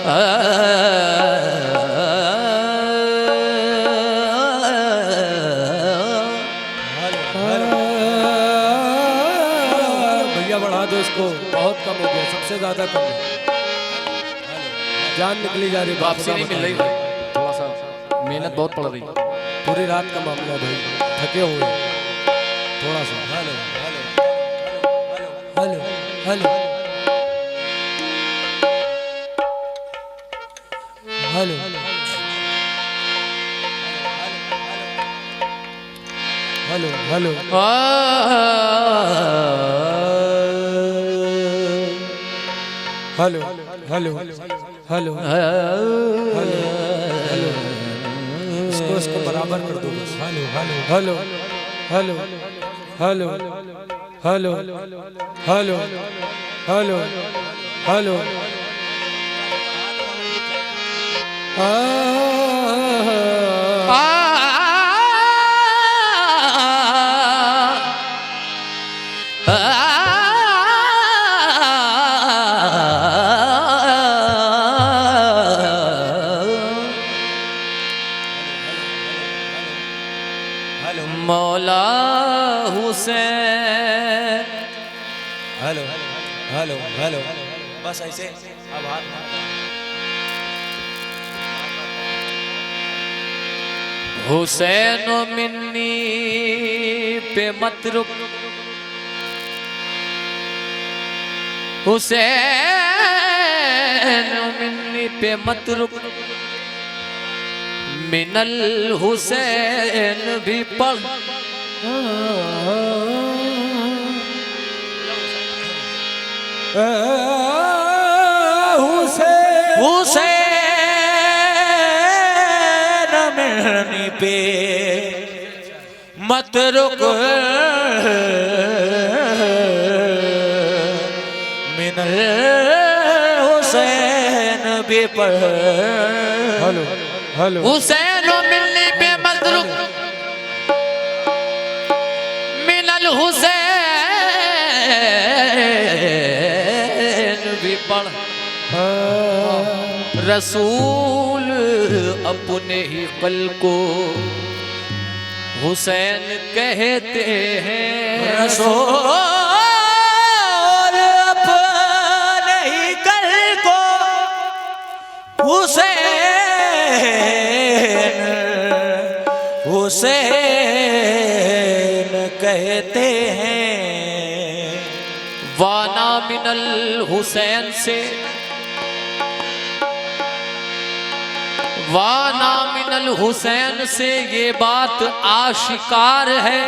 भैया बढ़ा दो इसको, बहुत कम हो गया, सबसे ज्यादा कम है। जान निकली जा रही, वापसी नहीं मिल रही, थोड़ा सा मेहनत बहुत पड़ रही। पूरी रात का मामला है भाई, थके हुए थोड़ा सा। Hello hello hello hello hello hello hello hello hello hello hello hello, इसको बराबर कर दो बस। Hello hello hello hello hello hello hello hello मौला हुसैन। हेलो हेलो हेलो, बस ऐसे अब हाथ हुसैन मिन्नी पे मत रुक, हुसैन मिन्नी पे मत रुक, मिनल हुसैन भी पढ़। हुसैन मिन्नी पे मत रुक, मिनल हुसैन भी पढ़। हेलो हेलो, हुसैन मिलने पे मत रुक, मिनल हुसैन भी पढ़। रसूल अपने ही कल को हुसैन कहते हैं। रसूल अपने ही कल को हुसैन हुसैन कहते हैं। वाना मिनल हुसैन से, वाना मिनल हुसैन से ये बात आशिकार है।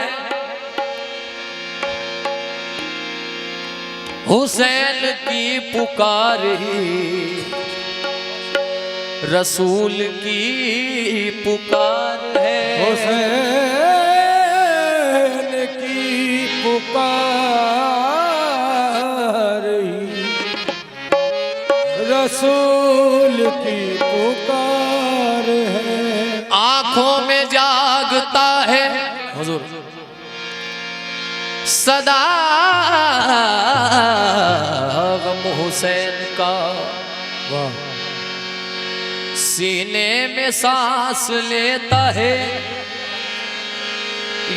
हुसैन की पुकार ही रसूल की पुकार है। हुसैन की पुकार ही रसूल की पुकार है। आंखों में जागता है हुजूर सदा गम हुसैन का। वाह, सीने में सांस लेता है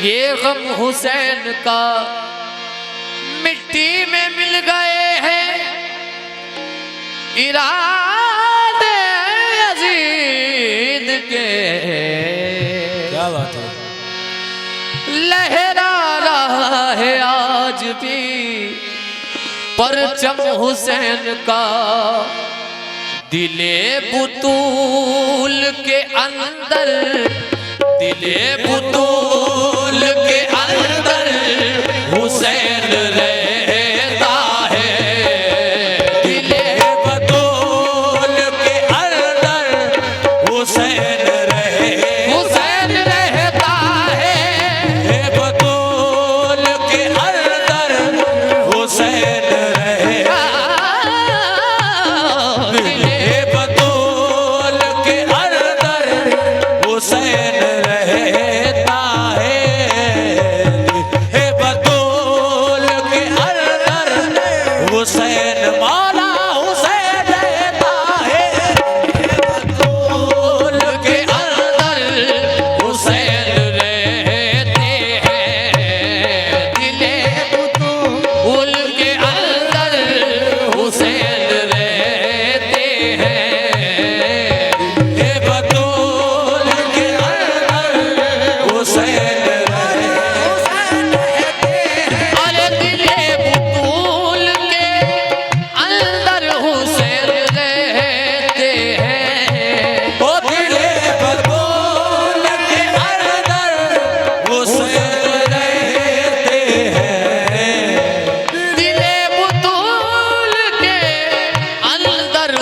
ये गम हुसैन का। मिट्टी में मिल गए हैं इरादे यजीद के। क्या बात है। लहरा रहा है आज भी परचम हुसैन का। दिले बुतूल के अंदर, दिले बुतूल के अंदर हुसैन रहता है। दिले बुतूल के अंदर हुसैन हुसैन रहता है। बतूल के अंदर हुसैन रहता है।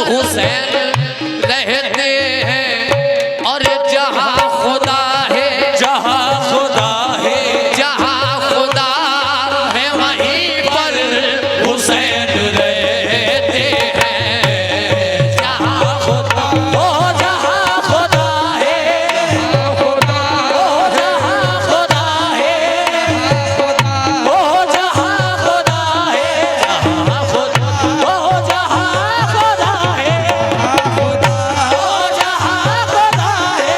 हुसैन रहते हैं और जहाँ खुदा है, जहाँ खुदा है, जहाँ खुदा है वहीं पर हुसैन रहते हैं। जहाँ खुदा ओ जहाँ खुदा है, ओ जहाँ खुदा है, ओ जहाँ खुदा है, जहाँ खुदा, ओ जहाँ खुदा है, ओ जहाँ खुदा है,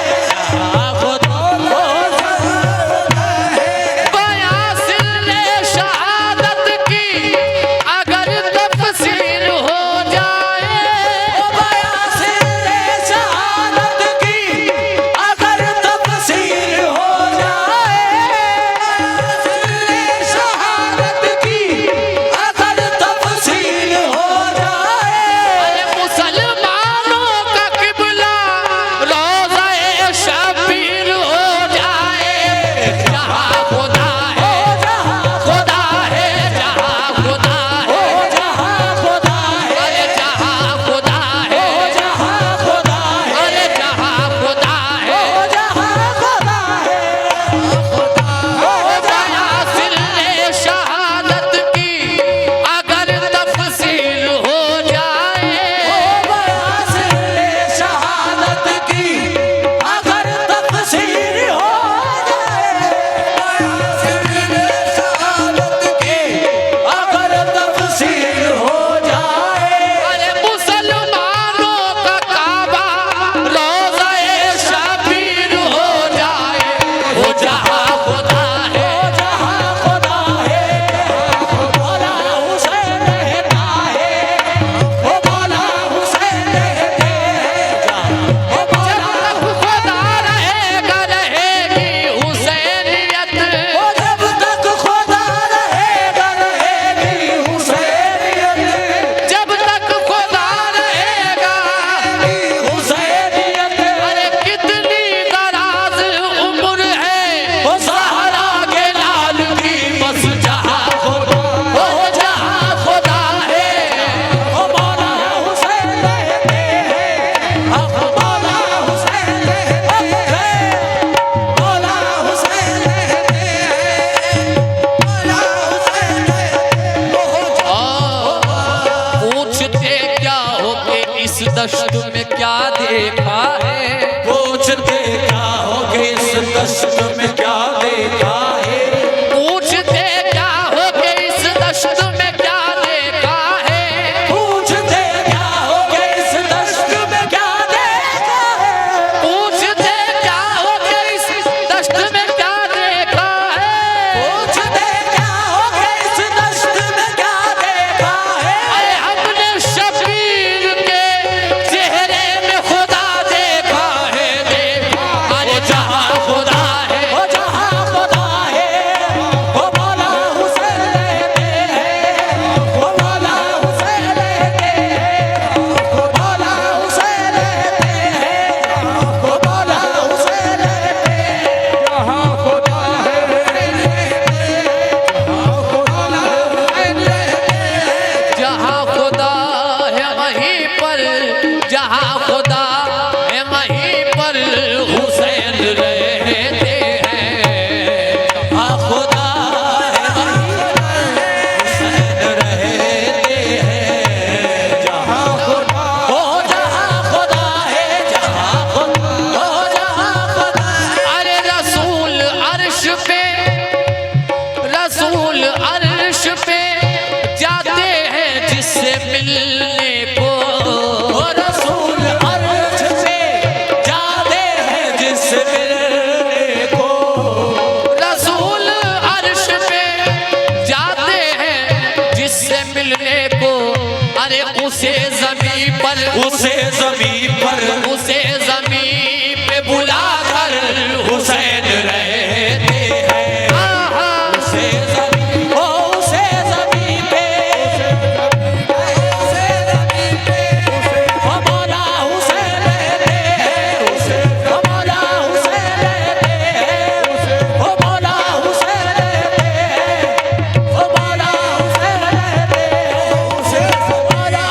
जहाँ खुदा, बयासिल शहादत की अगर तफसीर हो जाए, बयासिल शहादत की अगर तफसीर हो जाए, शहादत की अगर तफसीर हो जाए, मुसलमानों का किबला रोज़ा शबीर हो जाए। जहाँ खुदा है, खुदा है, जहाँ खुदा है, जहाँ खुदा है, अरे जहाँ खुदा है, जहाँ खुदा है, अरे जहाँ खुदा है, जहाँ खुदा है, बयासिल शहादत की अगर तफसील हो जाए, बयासिल शहादत की अगर तफसीर हो जाए, शहादत की अगर तफसीर हो जाए, अरे मुसलमानों का काबा रोज़ा शबीर हो जाए। वो जहाँ खुदा है, जहाँ खुदा है, मौला हुसैन रहता है, वो मौला हुसैन रहते हैं, वो मौला खुदा रहेगा रहेगी हुसैनियत, वो जब तक खुदा रहेगा रहेगी हुसैनियत, जब तक खुदा रहेगा। हुसैनियत, अरे कितनी दराज उम्र है वो सहारा के लाल की, बस जहाँ खुदा, ओ जहाँ खुदा है, वो मौला हुसैन रहते हैं, वो मौला हुसैन रहते हैं, मौला हुसैन रहते हैं, मौला हुसैन रहते हैं। पूछते क्या हो कि इस दश्त में क्या देखा है, पूछते क्या होगे इस दश्त में क्या देखा है, पूछते क्या हो कि इस दश्त में क्या देखा है, पूछते क्या होगे इस दश्त में क्या देखा है, पूछते क्या हो कि इस दश्त में क्या देखा है। पूछते क्या होगे इस दश्त में क्या देखा है, अरे हमने शबीर के चेहरे में खुदा देखा है, देखा। अरे जहाँ खुदा है, वो जहाँ खुदा है, वो मौला हुसैन रहते हैं, वो मौला हुसैन रहते हैं, वो मौला हुसैन रहते हैं, वो मौला हुसैन रहते हैं, जहाँ खुदा है, जहाँ खुदा है वहीं पर, जहाँ खुदा है वहीं पर हुसैन रहते हैं। जहाँ खुदा है हुसैन रहते हैं, जहाँ खुदा, ओ जहाँ खुदा है, जहाँ खुदा, ओ जहाँ खुदा है, अरे रसूल अर्श पे, रसूल अर्श पे जाते हैं जिससे मिलने को, ओ रसूल अर्श से जाते हैं जिस मिलने को, रसूल अर्श पे जाते हैं जिससे मिलने को। अरे उसे ज़मीं पर, उसे ज़मीन पर, उसे ज़मीं पे बुलाकर हुसैन रहते हैं, आहा, उसे ज़मीन, ओ उसे ज़मीन पे, उसे ज़मीन पे, ओ मौला हुसैन रहते हैं, उसे ओ मौला हुसैन रहते हैं, ओ मौला हुसैन रहते हैं, ओ मौला हुसैन रहते हैं, उसे मौला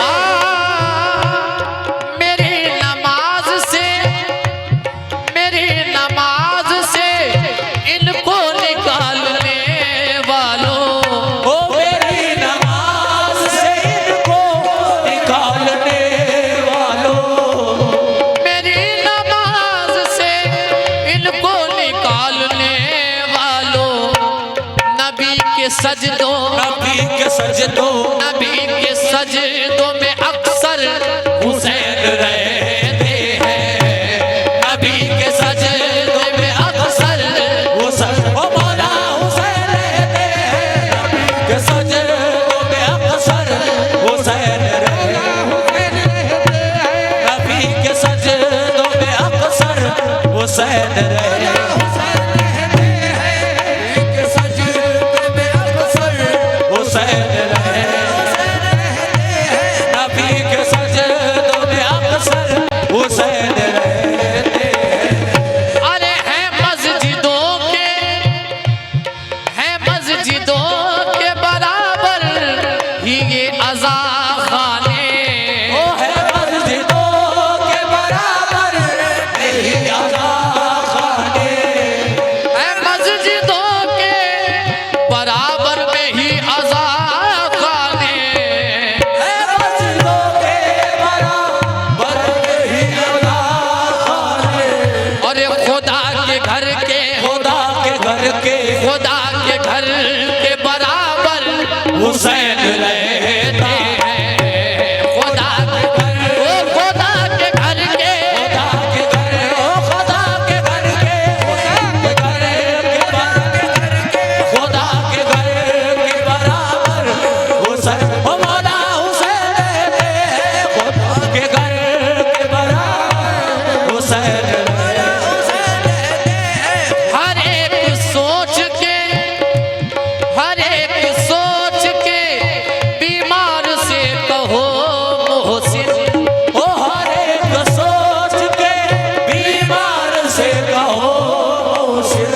सजदों नबी के सजदों नबी के सजदों में अक्सर हुसैन रहते हैं। नबी के सजदों में अक्सर हुसैन ओ मौला हुसैन रहते हैं। नबी के सजदों में अक्सर हुसैन रहते हैं। नबी के सजदों में अक्सर हुसैन रहते हैं। हुसैन रहे नबी के सजदों में अक्सर हुसैन रहते हैं। अरे है मस्जिदों के बराबर ही ये अज़ा खाने। ओ है मस्जिदों के बराबर ही अज़ा खाने। है मस्जिदों के बराबर में ही अज़ा खाने। है मस्जिदों के बराबर ही अज़ा खाने। अरे खुदा के घर के खुदा के घर के बराबर हुसैन रहते हैं। खुदा के घर खुदा के घर के खुदा के घर ओ खुदा के घर के खुदा के घर के बराबर हुसैन ओ मौला हुसैन रहते हैं। खुदा के घर के बराबर हुसैन रहते हैं। हर एक सोच के बीमार से कहो मोहसिन। ओ हर एक सोच के बीमार से कहो मुर्शिद।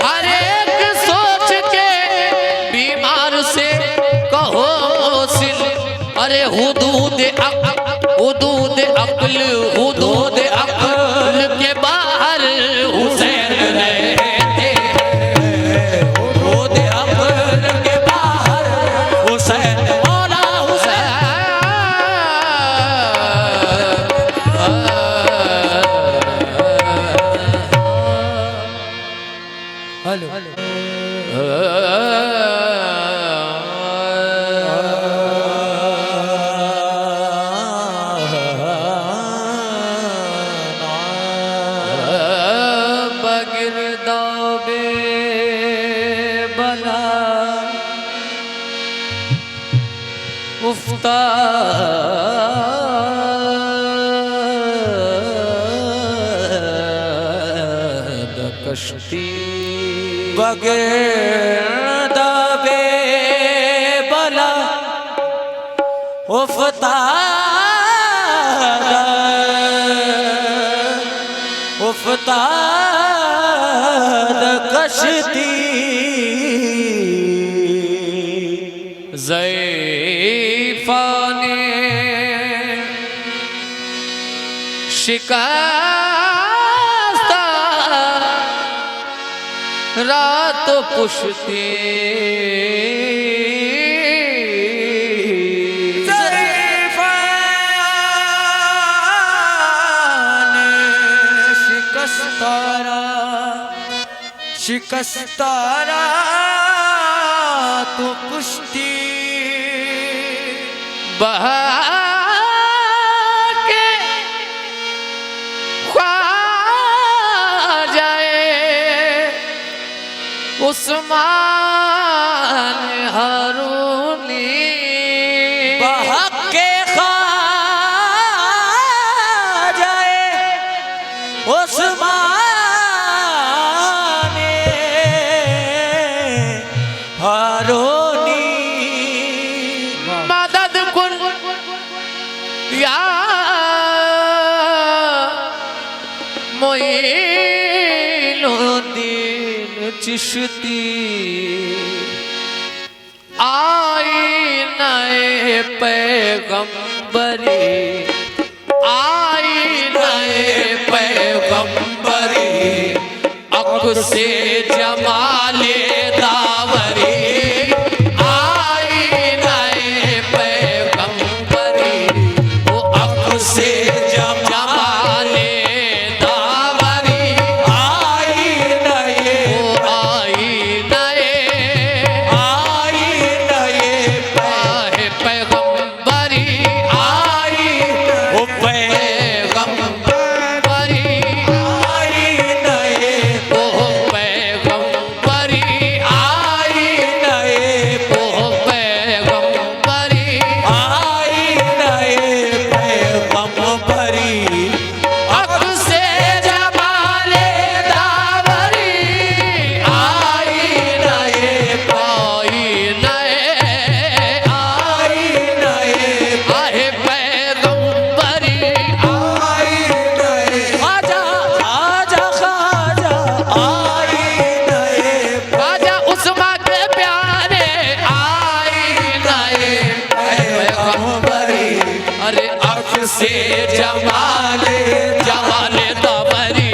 हर एक सोच के बीमार से कहो मोहसिन। अरे हुदूद अक्ल के बाहर हुसैन रहते हैं। हुदूद अक्ल के बाहर हुसैन मौला हुसैन। हेलो बगिरदाबे बला उफ्ता कश्ती बगिरदाबे बला उफ्ताद कश्ती। ज़ैफ़ा ने शिकस्त रात पुश्ती। शिकस्तारा तो पुश्ती। बहा के ख्वा जाए उस्मान हारूनी। बहक के खा जाए उस्मान हारूनी। मदद कुन या मोइनुद्दीन चिश्ती। आई नए पैगंबरी अक से जमाले दावरी। आई नए पैगंबरी वो अक से जमाले दावरी। आई नए आई नए से जमाले जमाले दावरी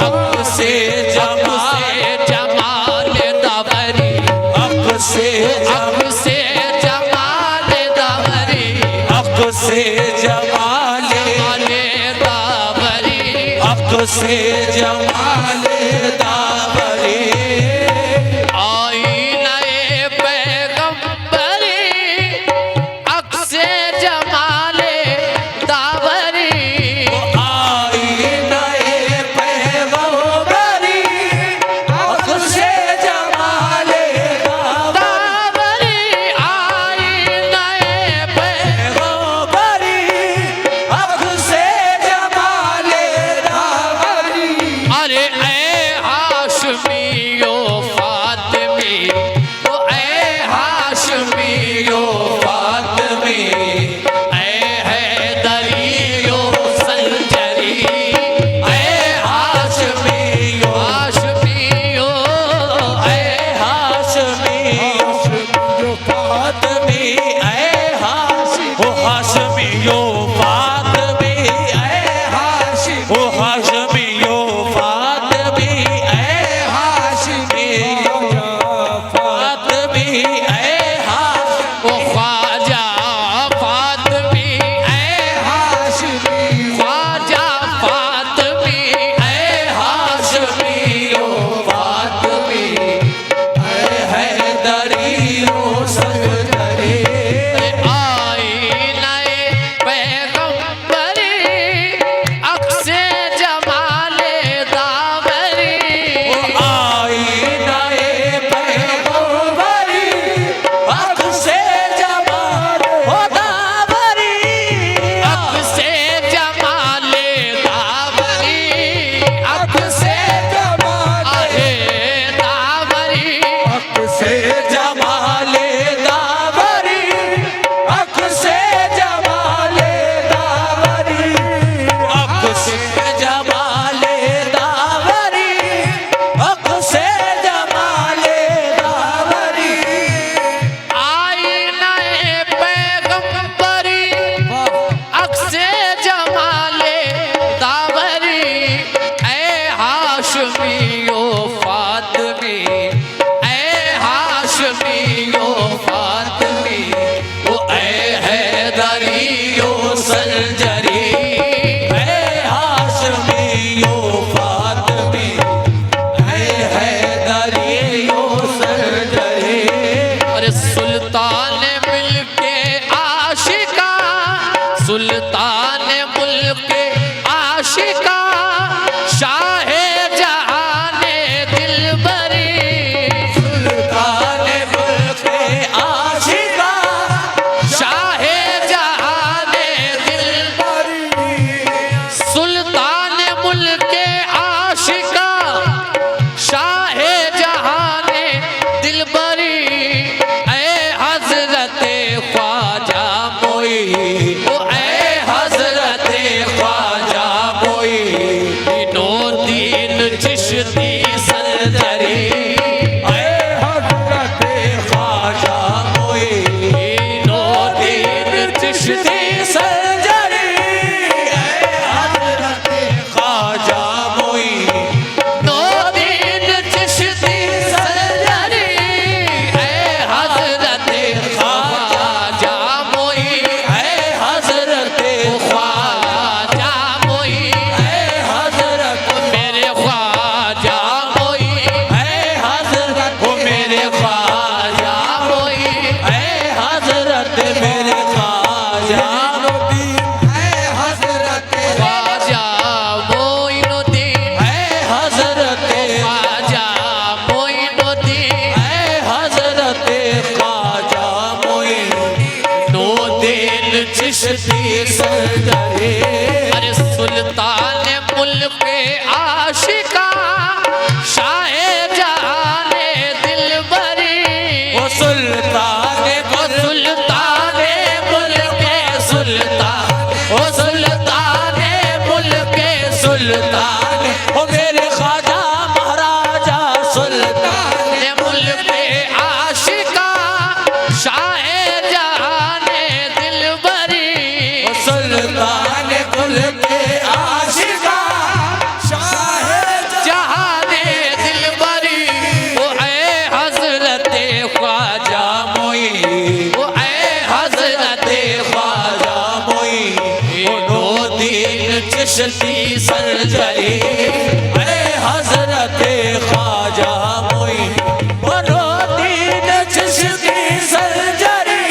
अक से जमाले जमाले दावरी अक से जमाले दावरी अक से जमाले दावरी अक से जमाले दावरी आई नए पैगंबरी अक से जमाले दावरी आई नए पैगंबरी अक से जमाले दावरी आई नए पैगंबरी अक से जमाले दावरी अरे ऐ हाशमियो फातिमी ओ ऐ हाशमियो फातिमी ऐ हैदरियो संजरी ऐ हाशमियो हाशमियो ऐ हाशमियो फातमी ऐ हाशिम ओ हाशमियो फातमी ऐ हाशिम ओ हाशमियो फातमी ऐ हाशिमियो फातमी ऐ हाशिम ओ ख्वाजा फातिमी ऐ हाशिमी ख्वाजा फातिमी ऐ हाशमियो फातमी ऐ हैदरियो संजरी आई नए पैगंबरी अक से जमाले दावरी आई नए पैगंबरी अक से जमाल हो दावरी अक से जमाले दावरी अक से जमाल अहे दावरी अक से जमाले दावरी अक से जमाले दावरी अक से जमाले दावरी अक से जमाले दावरी आई नए पैगंबरी अक से जमाले दावरी ऐ हाशमियो फातिमी ऐ हाशमियो फातिमी ओ ऐ हैदरियो संजरी ऐ हाशमियो फातमी ऐ हैदरियो संजरी अरे सुल्तान मिलके आशिका सुल्तान मुल्के आशिका शाह जहाने दिलबरी सुल्तान मुल्के आशिका शाह जहाने दिलबरी सुल्तान मुल्के आशिका शाह जहाने दिलबरी ऐ हजरत ख्वाजा मोई ओ ऐ हजरत ख्वाजा मोई दिनों दीन चिश्ती सरदरी ऐ हजरत ख्वाजा मोई दिनों दीन चिश्ती संजरी ऐ हजरत ख्वाजा मोई नो दीन चिश्ती सरदरी ऐ हजरत ख्वाजा मोई ऐ हजरत ख्वाजा मोई ऐ हजरत मेरे ख्वाजा मोई ऐ हजरत ओ मेरे ख्वाजा मोई ऐ हजरत मेरे ख्वाजा ऐ हजरत ख्वाजा मोइनुद्दीन ऐ हजरत ख्वाजा मोइनुद्दीन ऐ हजरत ख्वाजा मोइनुद्दीन चिश्ती सरदरी अरे सुल्तान मुल्क आशिका शाह जहाने दिलबरी ओ सुल्तान ओ सुल्तान मुल्क सुल्तान ओ सुल्तान मुल्क सुल्तान ओ मेरे ख्वाजा महाराजा सुल्तान मुल्क आशिका शाह जहाने दिलबरी सुल्तान दिल के आशिका जहाने दिल बरी वो ऐ हजरत ख्वाजा मोई वो ऐ हजरत ख्वाजा मोई नो दीन चिश्ती सर्जरी ऐ हजरत ख्वाजा मोई नो दीन चिश्ती सर्जरी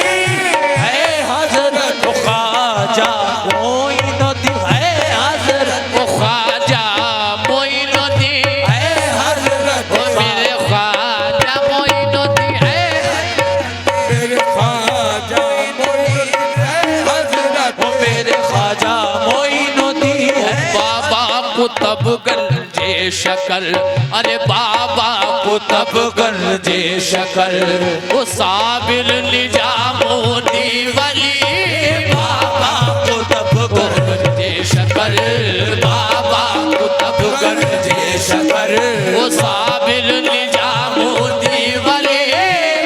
ऐ हजरत ख्वाजा मोई नो दीन ऐ हजरत ख्वाजा मोइनुद्दीन ऐ हजरत ओ मेरे ख्वाजा मोइनुद्दीन मेरे ख्वाजा मोइनुद्दीन ऐ हजरत ओ मेरे ख्वाजा मोइनुद्दीन है बाबा कुतुबगंज शकर अरे बाबा कुतुबगंज शकर वो साबिर निजामुद्दी वली बाबा कुतुबगंज शकर बाबा कुतुबगंज शकर वो साबिर निजामुद्दी वली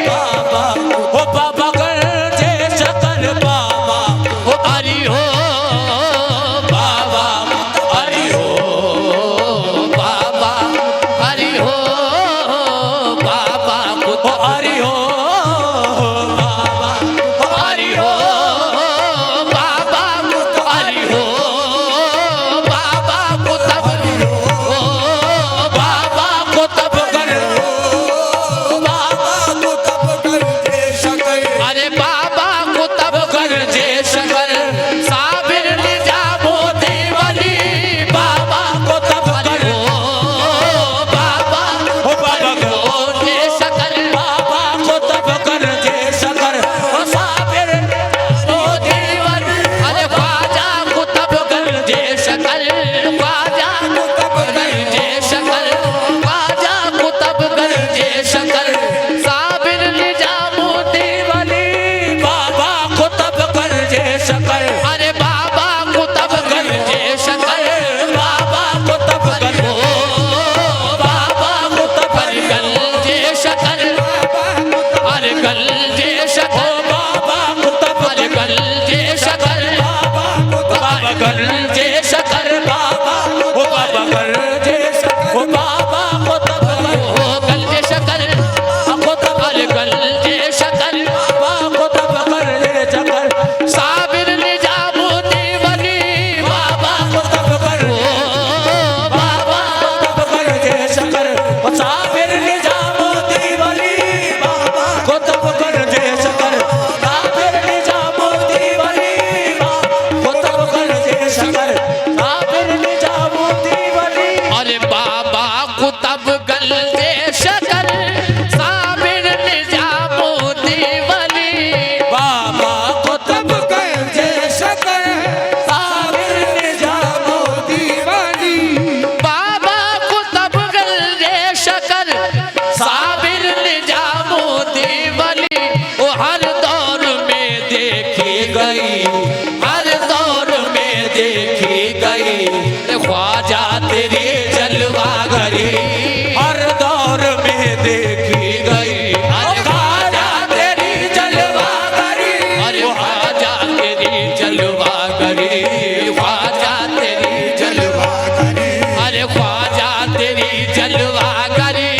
बाबा ओ बाबा गंज शकर बाबा वो हरि हो बाबा हरि हो बाबा हरि हो बाबा ओ हरि हो बाबा हरि हो बाबा हरि हो बाबा कुतुब ओ बाबा कुतुबगंज बाबा कुतुबगंज शकर अरे बाबा कुतुबगंज शकर साबिर निजामुद्दी वली बाबा कुतुबगंज ओ बाबा ओ बाबा कुतुबगंज शकर बाबा कुतुबगंज शकर ओ साबिर मोदी वली अरे ख्वाजा कुतुबगंज शकर ख्वाजा कुतुबगंज शकर ख्वाजा कुतुबगंज शकर साबिर निजामुद्दी वली बाबा कुतुबगंज शकर अरे बाबा कुतुबगंज शकर बाबा कुतुबगंज ओ बाबा कुतुबगंज शकर अरे गंज शकर बाबा कुतुबगंज अरे गंज शकर बाबा कुतुबगंज शकर बाबा ओ बाबा गंज शकर ओ बाबा कुतुबगंज ओ गंज शकर अरे गंज शकर बाबा कुतुबगंज शकर साबिर निजामुद्दी वली बाबा कुतुबगंज ओ बाबा कुतुबगंज शकर ओ साबिर निजामुद्दी वली बाबा कुतुबगंज शकर साबिर निजामुद्दी वली बाबा कुतुबगंज शकर साबिर निजामुद्दी वली अरे बाबा कुतुबगंज शकर साबिर निजामुद्दी वली बाबा कुतुबगंज शकर साबिर निजामुद्दी वली बाबा कुतुबगंज शकर साबिर निजामुद्दी वली वो हर दौर में देखी गई हर दौर में देखी गई ख्वाजा तेरी जलवागरी हर दौर में देखी गई अरे ख्वाजा तेरी जलवागरी अरे ख्वाजा तेरी जलवागरी ख्वाजा तेरी जलवागरी अरे ख्वाजा तेरी जलवागरी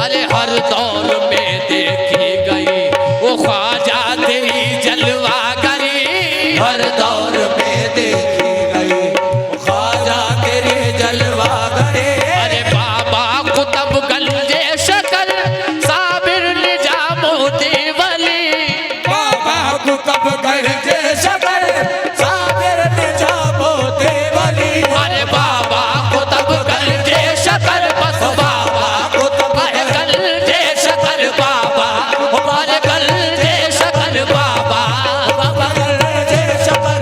अरे हर दौर में देखी गई वो ख्वाजा तेरी जलवागरी हर दौर में देखी गई ख्वाजा तेरी जलवागरी अरे बाबा कुतुबगंज शकर साबिर निजामुद्दी वली बाबा कुतुबगंज शकर साबिर निजामुद्दी वली अरे बाबा कुतुबगंज शकर बस बाबा अरे गंज शकर बाबा अरे गंज शकर बाबा बाबा गंज शकर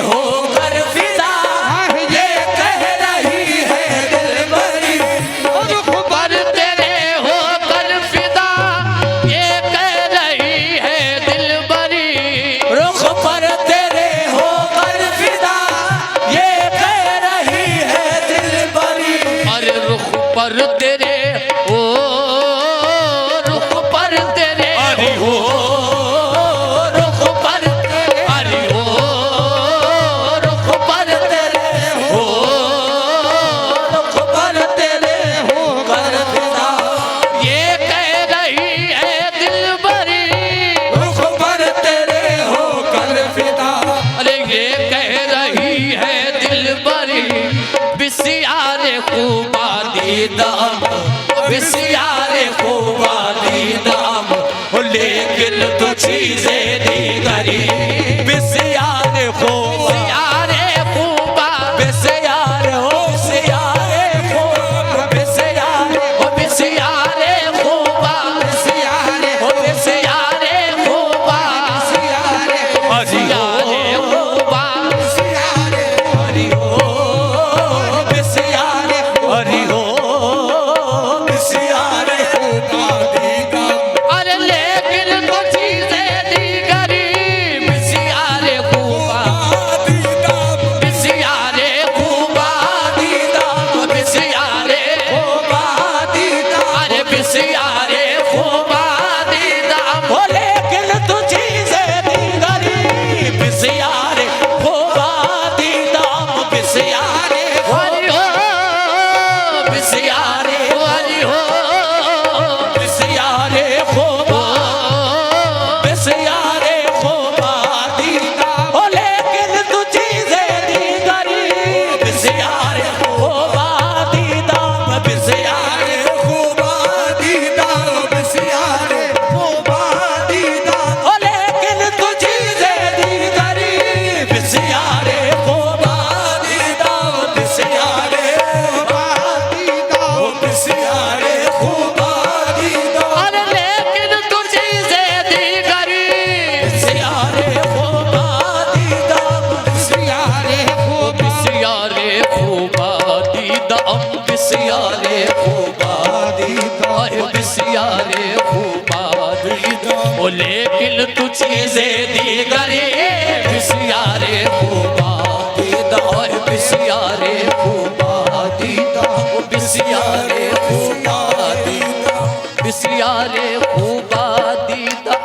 होकर फिदा ये कह रही है दिलबरी रुख पर तेरे होकर फिदा ये कह रही है दिलबरी रुख पर तेरे होकर फिदा ये कह रही है दिलबरी अरे रुख पर तेरे ओ रुख पर तेरे अरे हो रुख पर तेरे अरे ओ रुख पर तेरे हो रुख पर तेरे होकर फिदा ये कह रही है दिलबरी रुख पर तेरे होकर फिदा अरे ये कह रही है दिलबरी बिसियारे खूबा दीदाम बिसियारे खूबा दीदाम लेकिन तो चीजें दीगरी बिसियारे खूबा यारे खूबा बिसियारे हो सियारे खूबा बिसियारे ओ बिसियारे खूबा बिसियारे ओ बिसियारे खूबा सियारे बिसियारे खूबा हरि हो बिसियारे हरि हो बिसियारे खूबा दीदाम अरे लेकिन तो चीजें दीगरी बिसियारे खूबा बिसियारे खूबा बिसियारे अरे बिसियारे खूबा दीदा लेकिन तू चीजें दीगरी बिसियारे खूबा दीदाम बिसियारे हरि हो बिसियारे हरि हो बिसियारे खूबा बिसियारे खूबा दीदाम लेकिन तू चीजें दीगरी बिसियारे खूबा दीदाम बिसियारे खूबा दीदाम बिसियारे खूबा दीदाम लेकिन तू चीजें दीगरी बिसियारे खूबा दीदाम बिसियारे खूबा दीदाम बिसियारे खूबा दीदाम अरे लेकिन तू चीजें दीगरी बिसियारे खूबा दीदाम बिसियारे खूबा बिसियारे खूबा दीदा बिसियारे खूबा अरे बिसियारे खूबा दीदा ओ लेकिन तू चीजें दीगरी बिसियारे खूबा दीदा अरे बिसियारे खूबा दीदा ओ बिसियारे खूबा दीदा बिसियारे खूबा दीदा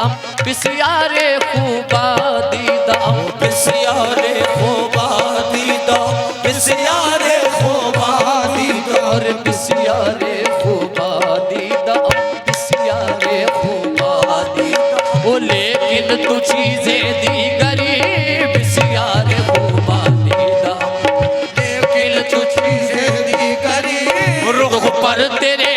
बिसियारे खूबा दीदा बिसियारे खूबा दीदाम बिसियारे खूबा दीदाम और बिसियारे खूबा दीदा बिसियारे खूबा दीदा ओ लेकिन तू चीजें दीगरी बिसियारे खूबा दीदा लेकिन तू चीजें दीगरी रुख पर तेरे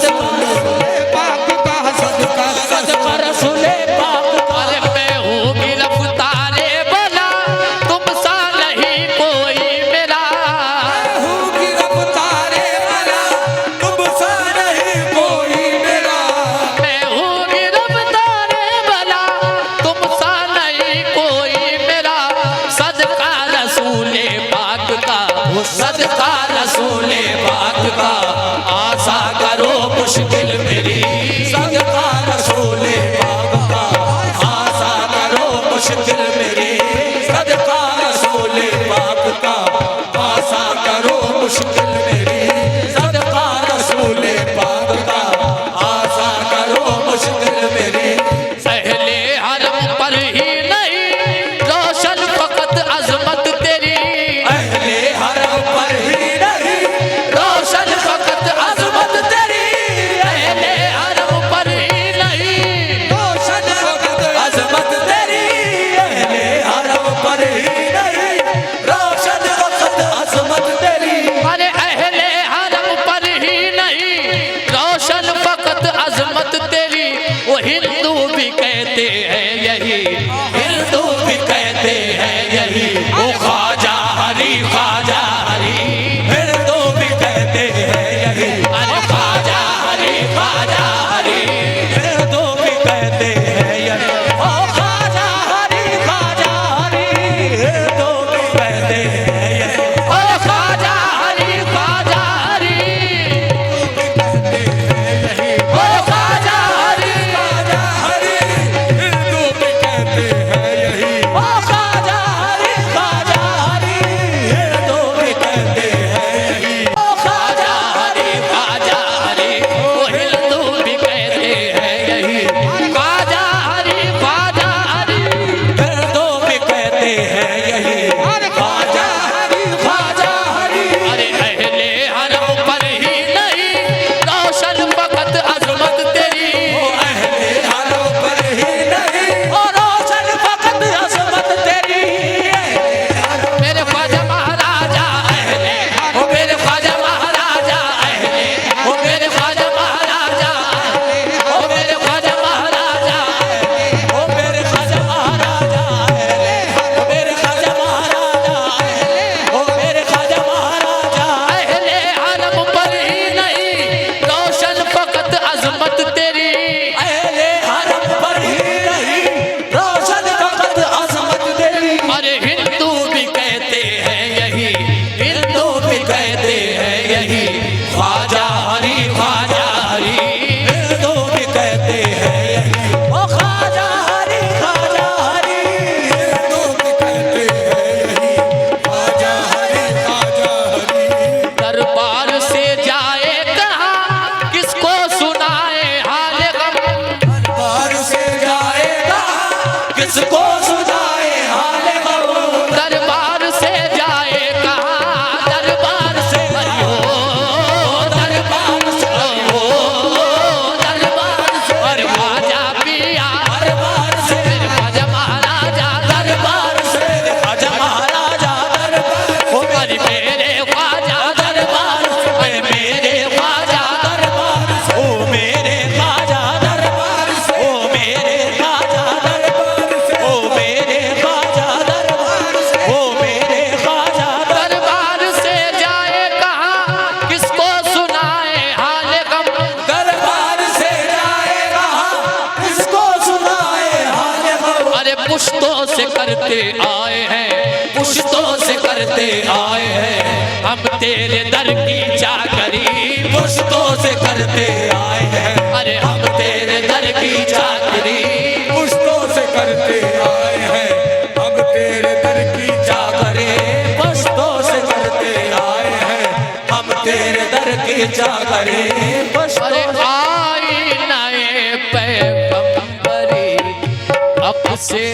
पाक का सदका सदका रसूले पाक का। अरे मैं हूँ गिरफ्तारे बला तुमसा नहीं कोई मेरा। हूँ गिरफ्तारे वाला तुमसा नहीं कोई मेरा। मैं हूँ गिरफ्तारे बला तुमसा नहीं कोई मेरा। सदका रसूले पाक का वो सदका रसूले पाक का आशा करो मुश्किल मेरी। सदका रसूले पाक का आशा करो मुश्किल मेरी। सदका रसूले पाक का आशा करो मुश्किल मेरी। सदका रसूले पाक का आशा करो मुश्किल मेरी। पहले हरम पर ही नहीं रोशन फकत अजमत तेरी। अहले हरम पर ही नहीं रोशन फकत अजमत तेरी। पहले हरम पर ही नहीं रोशन वक्त अजमत तेरी। अहले हरम पर ही नहीं रोशन वक्त अजमत तेरी। अरे अहले हरम पर ही नहीं रोशन फकत अजमत तेरी। वो हिंदू भी कहते हैं यही हिंदू भी कहते हैं यही। वो ख्वाजा हरी ख्वाजा हरी। हिंदू भी कहते हैं यही। अरे ख्वाजा हरी ख्वाजा हरी। हिंदू भी कहते हैं यही। ओ ख्वाजा हरी ख्वाजा हरी। हिंदू भी कहते हैं यही। ओ ख्वाजा हरी ख्वाजा हरी। ओ ख्वाजा हरी ख्वाजा हरी। हिंदू भी कहते हैं यही। ओ ख्वाजा हरी ख्वाजा हरी। हिंदू भी कहते हैं यही। ओ ख्वाजा हरी ख्वाजा हरी। वो हिंदू भी कहते हैं यही ख्वाजा हरी ख्वाजा हरी। हिंदू भी कहते हैं यही। ख्वाजा हरी ख्वाजा हरी। अरे अहले हरम पर ही नहीं रोशन फकत अजमत तेरी। अहले हरम पर ही नहीं ओ रोशन फकत अजमत तेरी। मेरे ख्वाजा महाराजा अहले ओ मेरे ख्वाजा महाराजा अहले ओ मेरे ख्वाजा महाराजा ओ मेरे ख्वाजा महाराजा। ओ मेरे ख्वाजा महाराजा ओ मेरे ख्वाजा महाराजा ओ मेरे ख्वाजा महाराजा। अहले हरम पर ही नहीं रोशन फकत अजमत तेरी। अहले हरम पर ही नहीं रोशन फकत अजमत तेरी। अरे हिंदू भी कहते हैं यही हिंदू भी कहते हैं यही ख्वाजा हरी ख्वाजा हरी। हिंदू भी कहते हैं यही। ओ ख्वाजा हरी ख्वाजा हरी। हिंदू भी कहते हैं यही। ख्वाजा हरी ख्वाजा हरी। दरबार से जाए कहाँ किसको सुनाए हाल गम। दरबार से जाएगा किसको सुनाए हाल गम। दरबार से जाए कहाँ दरबार से अयो दरबार से अयो दरबार से। अरे ख्वाजा पिया दरबार से मेरे ख्वाजा महाराजा दरबार से। ख्वाजा महाराजा दरबार। ओ अरे मेरे ख्वाजा दरबार से। अरे मेरे ख्वाजा दरबार से। ओ मेरे ख्वाजा दरबार से। ओ मेरे ख्वाजा दरबार से। ओ मेरे ख्वाजा दरबार से। ओ मेरे ख्वाजा दरबार से जाए कहाँ किसको सुनाए हाल गम। दरबार से जाएगा किसको सुनाए हाल गम। अरे पुश्तों से करते आए हैं पुश्तों से करते आए हैं हम तेरे दर की चाकरी। पुश्तों से करते आए हैं। अरे हम तेरे दर की चाकरी। पुश्तों से करते आए हैं। हम तेरे दर की चाकरी। पुश्तों से करते आए हैं। हम तेरे दर की चाकरी। अरे आई नए पैगंबरी अब से